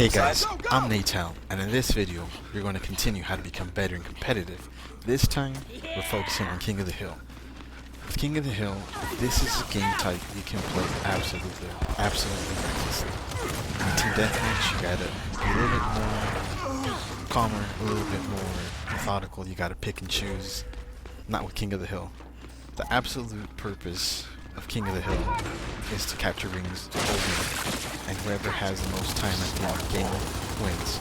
Hey guys, I'm Natal, and in this video, we're going to continue how to become better and competitive. This time, we're focusing on King of the Hill. With King of the Hill, this is a game type you can play absolutely recklessly. In Team Deathmatch, you gotta be a little bit more calmer, a little bit more methodical, you gotta pick and choose. Not with King of the Hill. The absolute purpose of King of the Hill is to capture rings, hold rings, and whoever has the most time at the end of the game wins.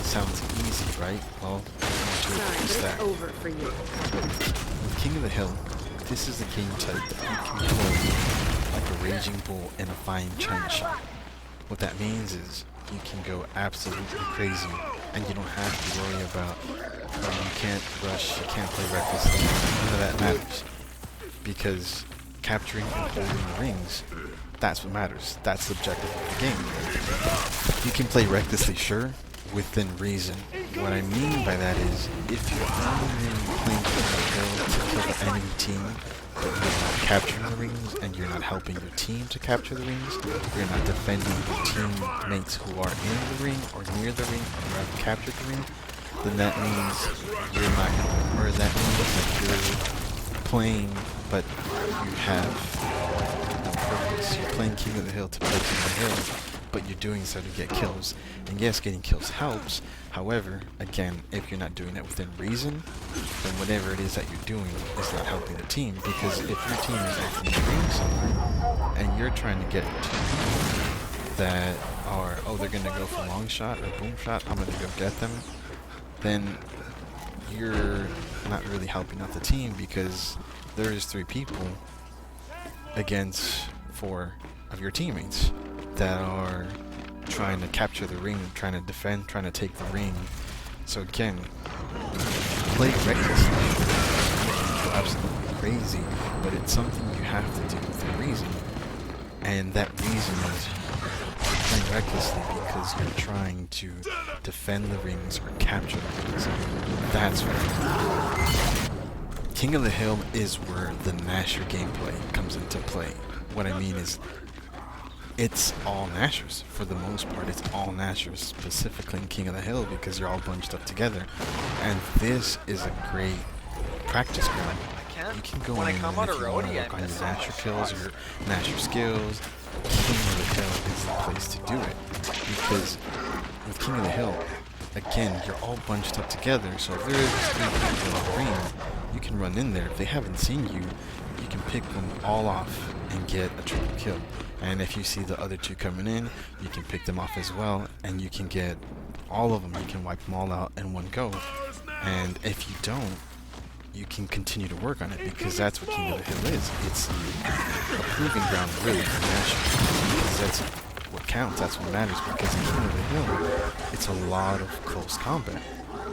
Sounds easy, right? Well, I'm going to replace that. With King of the Hill, this is a game type that you can play like a raging bull in a fine china shop. What that means is you can go absolutely crazy, and you don't have to worry about, you can't rush, you can't play recklessly. None of that matters, because capturing and holding the rings, that's what matters. That's the objective of the game. You can play recklessly, sure, within reason. What I mean by that is, if you're only playing King of the Hill to kill the enemy team, but you're not capturing the rings, and you're not helping your team to capture the rings, you're not defending your teammates who are in the ring or near the ring or have captured the ring, then that means you're not, or that means that you're playing, but you have no purpose. You're playing King of the Hill to play King of the Hill, but you're doing so to get kills. And yes, getting kills helps. However, again, if you're not doing it within reason, then whatever it is that you're doing is not helping the team. Because if your team is actually in the ring somewhere, and you're trying to get two people that are, oh, they're gonna go for long shot or boom shot, I'm gonna go get them, then you're not really helping out the team, because there's 3 people against 4 of your teammates that are trying to capture the ring, trying to defend, trying to take the ring. So again, play recklessly, go absolutely crazy, but it's something you have to do within reason. And that reason is you're playing recklessly because you're trying to defend the rings or capture the rings. That's what King of the Hill is where the Nasher gameplay comes into play. What I mean is, it's all Nashers. For the most part, it's all Nashers, specifically in King of the Hill, because you're all bunched up together. And this is a great practice ground. You can go in and if you want to work on your Nasher kills or your Nasher skills, King of the Hill is the place to do it. Because with King of the Hill, again, you're all bunched up together, so if there is 3 people in the ring, you can run in there. If they haven't seen you, you can pick them all off and get a triple kill. And if you see the other 2 coming in, you can pick them off as well, and you can get all of them. You can wipe them all out in one go. And if you don't, you can continue to work on it, because that's what King of the Hill is. It's a proving ground, really, for Nash, because that's what counts, that's what matters, because in King of the Hill, it's a lot of close combat.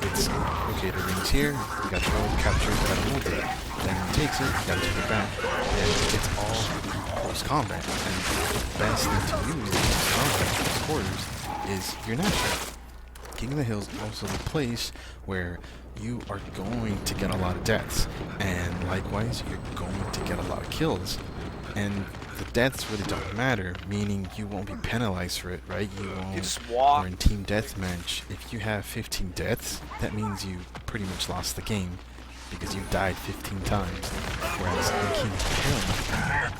It's, okay, the ring's here, you gotta go, capture it, you gotta hold it. Then he takes it, you gotta take it back. And it's all close combat. And the best thing to use in close combat, close quarters, is your Nasher. King of the Hill is also the place where you are going to get a lot of deaths. And likewise, you're going to get a lot of kills. And the deaths really don't matter, meaning you won't be penalized for it, right? You won't. Or in Team Deathmatch, if you have 15 deaths, that means you pretty much lost the game, because you died 15 times. Whereas in King of the Hill,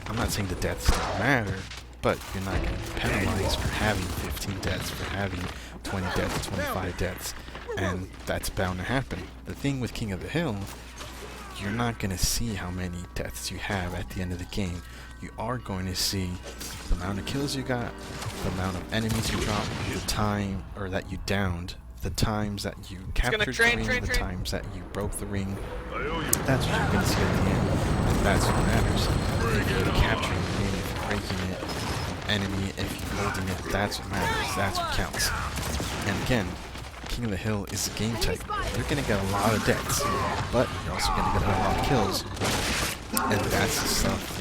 I'm not saying the deaths don't matter, but you're not going to be penalized for having 15 deaths, for having 20 deaths, 25 deaths, and that's bound to happen. The thing with King of the Hill, you're not going to see how many deaths you have at the end of the game. You are going to see the amount of kills you got, the amount of enemies you dropped, the time, or that you downed, the times that you captured the ring, the times that you broke the ring. That's what you're going to see at the end, and that's what matters. If you're capturing the ring, if you're breaking it, enemy, if you're holding it, that's what matters, that's what counts. And again, King of the Hill is a game type. You're going to get a lot of deaths, but you're also going to get a lot of kills. And that's the stuff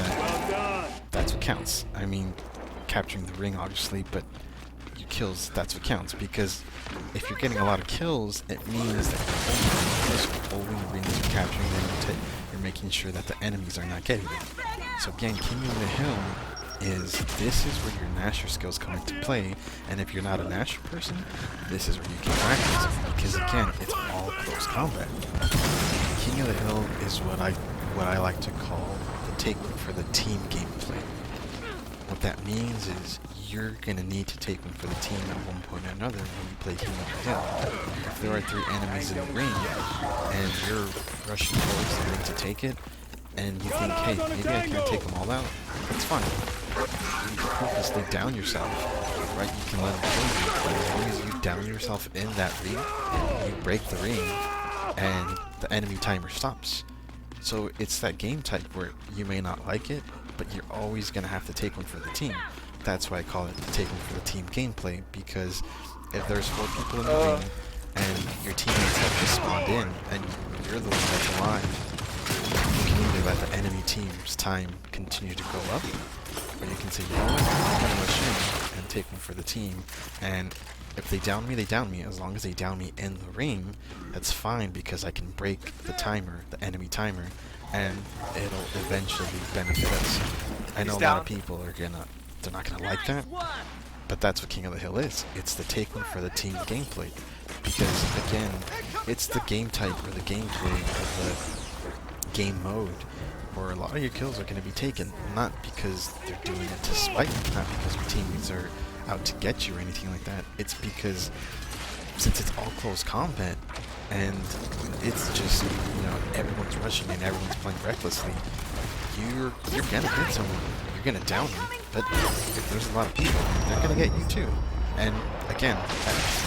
that's what counts. I mean, capturing the ring, obviously, but your kills, that's what counts. Because if you're getting a lot of kills, it means that you're holding the rings, you're capturing them, you're making sure that the enemies are not getting them. So again, King of the Hill is this is where your Nasher skills come into play, and if you're not a Nasher person, this is where you can practice, because again, it's all close combat. King of the Hill is what I like to call the take one for the team gameplay. What that means is you're gonna need to take one for the team at one point or another when you play King of the Hill. If there are 3 enemies in the ring and you're rushing towards the ring to take it, and you think, hey, maybe I can't take them all out, that's fine. You purposely down yourself, right? You can let them kill you, but as long as you down yourself in that ring, you break the ring, and the enemy timer stops. So it's that game type where you may not like it, but you're always going to have to take one for the team. That's why I call it take one for the team gameplay, because if there's 4 people in the ring, and your teammates have just spawned in, and you're the one that's alive, you can either let the enemy team's time continue to go up, or you can say, you know what, I'm going to rush in and take one for the team, and if they down me, they down me. As long as they down me in the ring, that's fine, because I can break the timer, the enemy timer, and it'll eventually benefit us. I know a lot of people are they're not gonna like that, but that's what King of the Hill is. It's the take one for the team gameplay, because again, it's the game type or the gameplay of the game mode where a lot of your kills are going to be taken, not because they're doing it to spite you, not because your teammates are out to get you or anything like that. It's because since it's all close combat and it's just, you know, everyone's rushing and everyone's playing recklessly, you're gonna hit someone, you're gonna down them, but if there's a lot of people, they're gonna get you too. And again,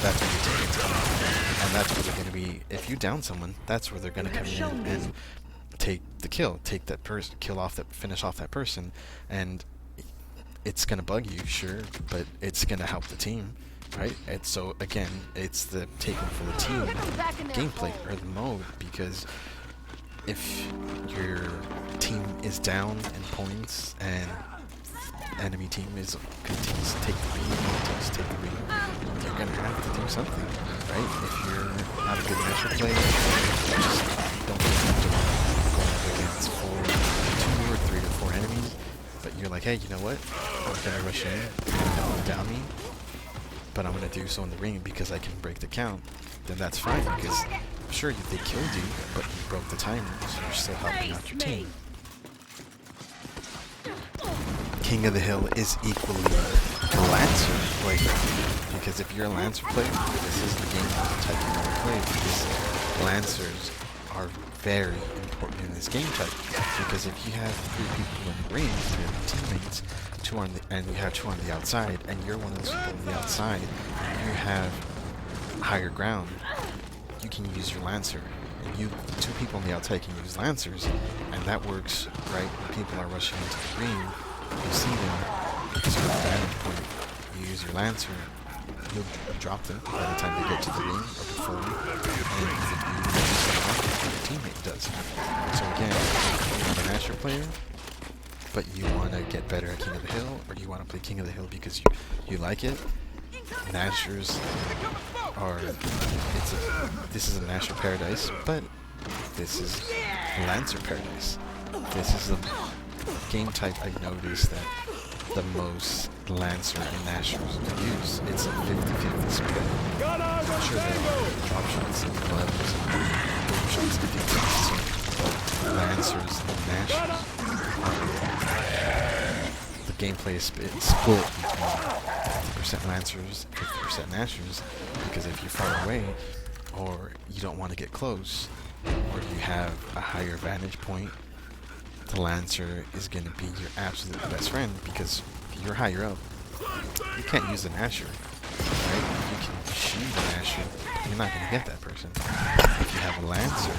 that's where your teammates come in, and that's where they're gonna be. If you down someone, that's where they're gonna come in and take the kill, take that person, finish off that person, and it's gonna bug you, sure, but it's gonna help the team, right? And so again, it's the take one for the team gameplay or the mode, because if your team is down in points and enemy team continues to take the lead, you're gonna have to do something, right? If you're not a good matchup player, you just don't feel comfortable going up against 2 or 3 or 4 enemies, but you're like, hey, you know what? I'm gonna rush in, they're gonna down me, but I'm gonna do so in the ring because I can break the count. Then that's fine, because sure, they killed you, but you broke the timer, so you're still helping out your team. King of the Hill is equally a Lancer player, because if you're a Lancer player, this is the game type you want to play, because Lancers are very important in this game type, because if you have 3 people in the ring, 3 of your teammates, and you have 2 on the outside, and you're one of those people on the outside, and you have higher ground, you can use your Lancer. And 2 people on the outside can use Lancers, and that works, right? When people are rushing into the ring, you see them, because you're at the vantage point, you use your Lancer, you'll drop them by the time they get to the ring, or before, and you set off before your teammate does. So again, you're not a Nasher player, but you want to get better at King of the Hill, or you want to play King of the Hill because you like it, Nashers are, this is a Nasher paradise, but this is Lancer paradise. This is the game type I've noticed that the most Lancer and Nashers use. It's a 50-50 split. I'm sure there are drop shots and levels and boom shots and defense too. Lancers and Nashers, the gameplay is split between 50% Lancers, 50% Nashers, because if you're far away, or you don't want to get close, or you have a higher vantage point, the Lancer is going to be your absolute best friend, because if you're higher up, you can't use the Nasher, right? You can shoot the Nasher, but you're not going to get that person. If you have a Lancer,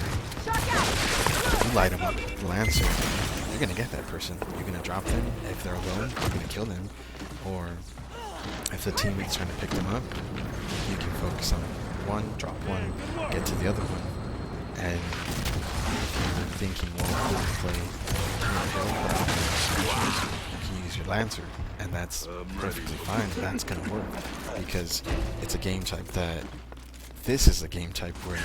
you light them up with the Lancer, you're going to get that person. You're going to drop them. If they're alone, you're going to kill them. Or if the teammate's trying to pick them up, you can focus on one, drop one, get to the other one. And if you're thinking, well, I'm going to play King of the Hill, but I'm going to you can use your Lancer, and that's perfectly fine. That's going to work, because it's a game type that, this is a game type where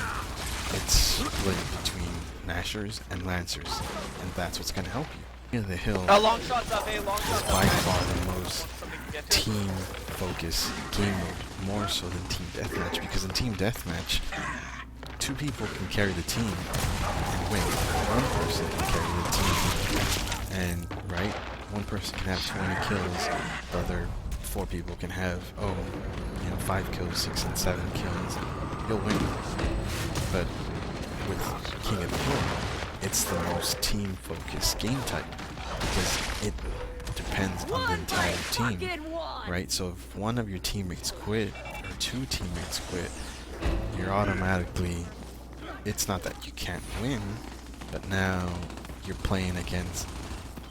it's split between Nashers and Lancers, and that's what's going to help you. King of the Hill Long shots up, A. Long is shots by up. far the most team-focused game mode, more so than Team Deathmatch, because in Team Deathmatch, 2 people can carry the team and win. 1 person can carry the team and, right, 1 person can have 20 kills, the other 4 people can have, 5 kills, 6 and 7 kills. You'll win. But with King of the Hill, it's the most team-focused game type, because it depends on the entire team, right? So if one of your teammates quit, or 2 teammates quit, you're automatically, it's not that you can't win, but now you're playing against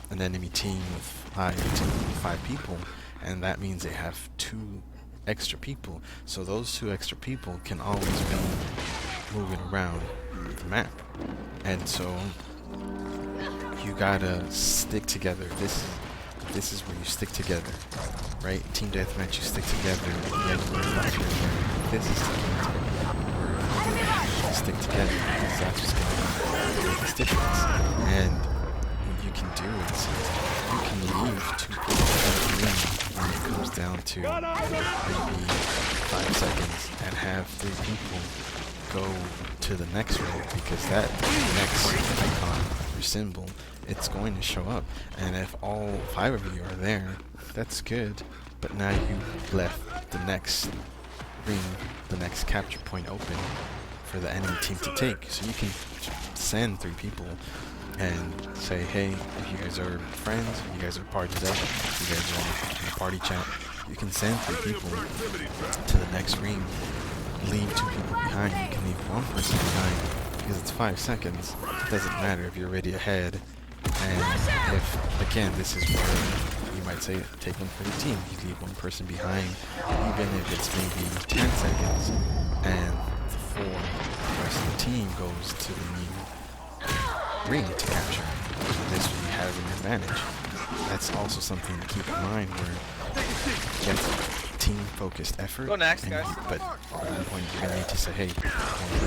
an enemy team with 5 people, and that means they have 2 extra people. So those 2 extra people can always be moving around the map, and so you gotta stick together. This is where you stick together, right? Team Deathmatch, you stick together. This is the game where you stick together, because that's what's gonna make this difference. And what you can do is you can leave 2 people in the game when it comes down to maybe 5 seconds, and have 3 people go to the next row, because that next icon or symbol, it's going to show up, and if all 5 of you are there, that's good, but now you've left the next ring, the next capture point open for the enemy team to take. So you can send 3 people and say, hey, if you guys are friends, if you guys are partied up, if you guys are in a party chat, you can send 3 people to the next ring, leave 2 people behind. You can leave 1 person behind, because it's 5 seconds. It doesn't matter if you're already ahead. And if, again, this is where you might say, take one for the team. You leave 1 person behind, even if it's maybe 10 seconds, and the rest of the team goes to the new ring to capture. So this way you have an advantage. That's also something to keep in mind, where it's team-focused effort. Go next, guys. But at one point you're gonna need to say, hey, 1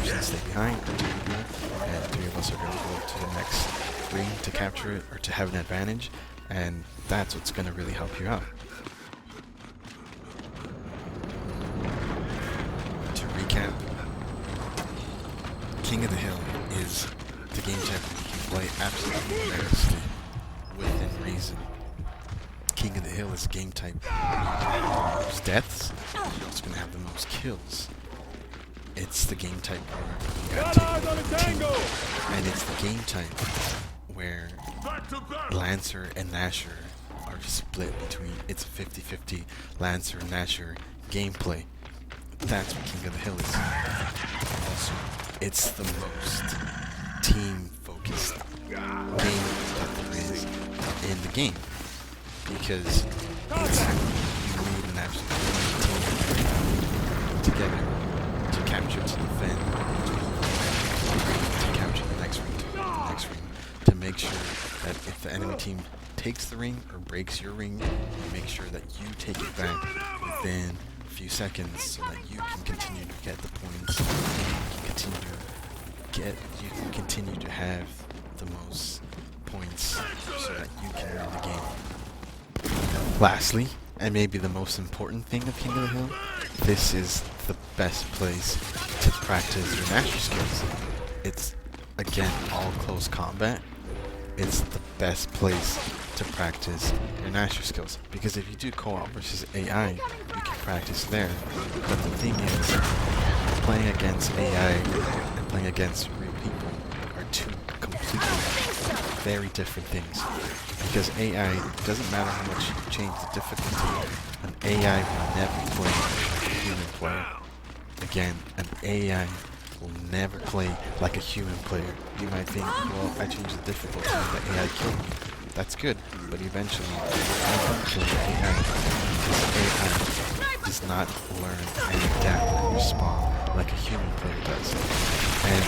person stay behind, 2 people, and 3 of us are gonna go to the next ring to capture it, or to have an advantage, and that's what's gonna really help you out. To recap, King of the Hill is the game type you can play absolutely fearlessly, within reason. King of the Hill is a game type where you're going to have the most deaths, you're also going to have the most kills. It's the game type where you got to take the team, and it's the game type where Lancer and Nashor are split between, it's a 50-50 Lancer and Nashor gameplay. That's what King of the Hill is. Also, it's the most team-focused game that there is in the game, because it's, you need an absolute team together to capture, to defend, to capture the next ring, to make sure that if the enemy team takes the ring or breaks your ring, you make sure that you take it back within a few seconds, so that you can continue to get the points, you can continue to have the most points, so that you can win the game. Lastly, and maybe the most important thing of King of the Hill, this is the best place to practice your Nashor skills. It's, again, all close combat. It's the best place to practice your Nashor skills, because if you do co-op versus AI, you can practice there. But the thing is, playing against AI and playing against real people are 2 completely very different things. Because AI, doesn't matter how much you change the difficulty, an AI will never play like a human player. Again, an AI will never play like a human player. You might think, well, I changed the difficulty and the AI killed me. That's good, but eventually you will kill the AI, because AI does not learn and adapt and respond like a human player does. And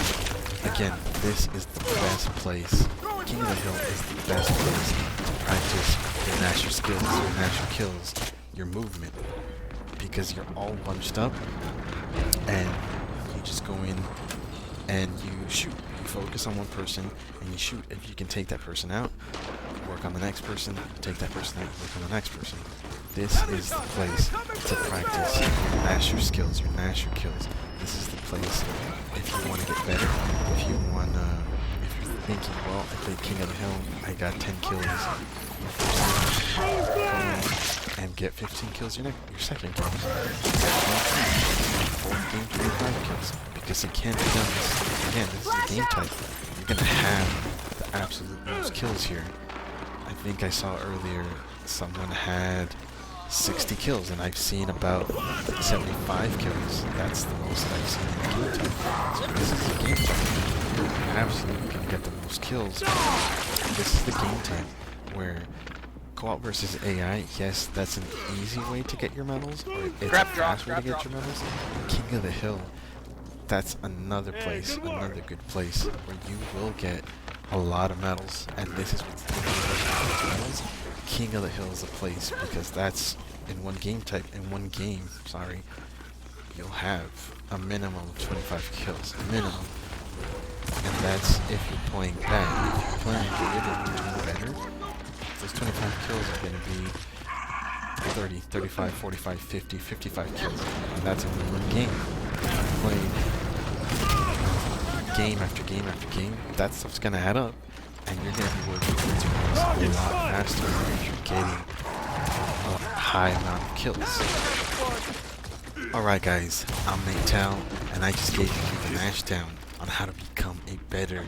again, this is the best place. King of the Hill is the best place to practice your Nashor skills, your Nashor kills, your movement, because you're all bunched up, and you just go in and you shoot. You focus on 1 person and you shoot. If you can take that person out, work on the next person, take that person out, work on the next person. This is the place to practice, master your skills, your master kills. This is the place if you want to get better, if you're thinking, well, I played King of the Hill, I got 10 kills your first game, and get 15 kills your second game. Fourth game, 25 kills. Because it can't be done again, this is a game type. You're gonna have the absolute most kills here. I think I saw earlier someone had 60 kills, and I've seen about 75 kills. That's the most I've seen in a game type. So this is a game type. You absolutely can get the most kills. This is the game type where co-op versus AI, yes, that's an easy way to get your medals, or it's a fast way to get your medals. King of the Hill, that's another place, another good place where you will get a lot of medals, and this is what's medals. King of the Hill is a place because that's in one game, sorry, you'll have a minimum of 25 kills, minimum. And that's if you're playing bad. If you're playing good and you're doing better, those 25 kills are going to be 30, 35, 45, 50, 55 kills. And that's in one game. If you play game after game after game, that stuff's going to add up. And you're going to be working towards your goals a lot faster if you're getting a high amount of kills. Alright guys, I'm Nate, and I just gave you the mashdown on how to become a better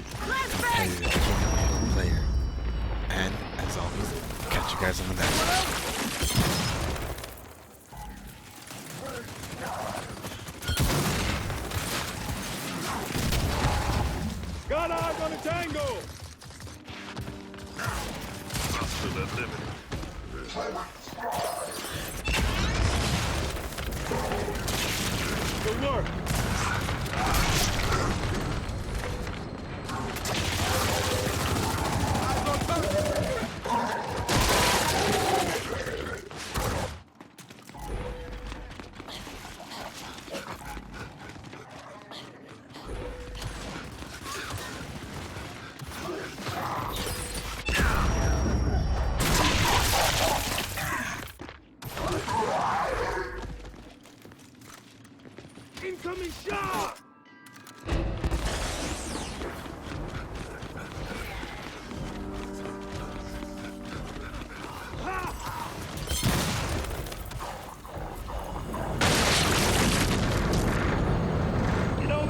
competitive King of the Hill player. And as always, I'll catch you guys on the next one. Got eyes on a tango! Good work! Incoming shot!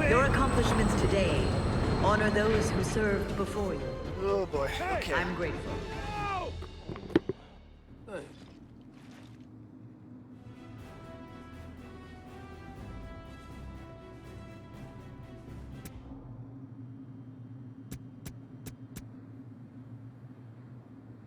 Your accomplishments today honor those who served before you. Oh boy. Okay. I'm grateful.